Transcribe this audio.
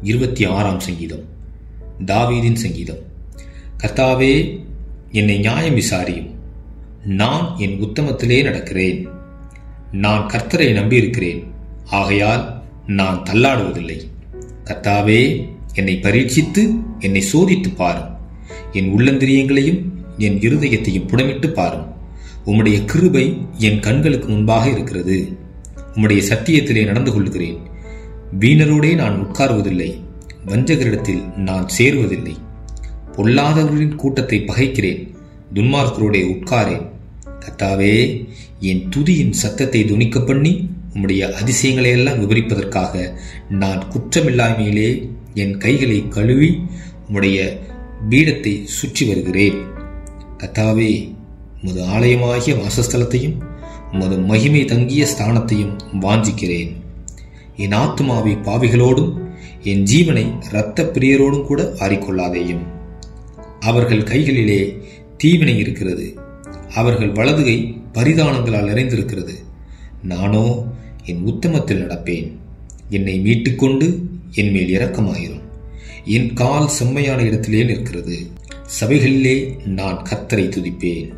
26ஆம் சங்கீதம். தாவீதின் சங்கீதம். கர்த்தாவே, என்னை நியாயம் விசாரியும். நான் என் உத்தமத்திலே நடக்கிறேன். நான் கர்த்தரை நம்பியிருக்கிறேன், ஆகையால் நான் தள்ளாடுவதில்லை. கர்த்தாவே, என்னை பரீட்சித்து என்னை சோதித்து பாரும். என் உள்ளந்திரியங்களையும் என் இருதயத்தையும் புடமிட்டு பாரும். உம்முடைய கிருபை என் கண்களுக்கு முன்பாக இருக்கிறது. உம்முடைய சத்தியத்திலே நடந்து கொள்கிறேன். வீணரோடே நான் உட்காருவதில்லை, வஞ்சகரிடத்தில் நான் சேருவதில்லை. பொல்லாதவர்களின் கூட்டத்தை பகைக்கிறேன், துன்மார்க்கரோடே உட்காரேன். கர்த்தாவே, என் துதியின் சத்தத்தை துணிக்க பண்ணி உம்முடைய அதிசயங்களையெல்லாம் விவரிப்பதற்காக நான் குற்றமில்லாமையிலே என் கைகளை கழுவி உம்முடைய பீடத்தை சுற்றி வருகிறேன். கர்த்தாவே, உமது ஆலயமாகிய வாசஸ்தலத்தையும் உமது மகிமை தங்கிய ஸ்தானத்தையும் வாஞ்சிக்கிறேன். என் ஆத்துமாவை பாவிகளோடும் என் ஜீவனை இரத்த பிரியரோடும் கூட ஆறிக்கொள்ளாதேயும். அவர்கள் கைகளிலே தீவினை இருக்கிறது, அவர்கள் வலதுகை பரிதானங்களால் நிறைந்திருக்கிறது. நானோ என் உத்தமத்தில் நடப்பேன். என்னை மீட்டுக்கொண்டு என் மேல் இரக்கமாயிரும். என் கால் செம்மையான இடத்திலே நிற்கிறது. சபைகளிலே நான் கர்த்தரை துதிப்பேன்.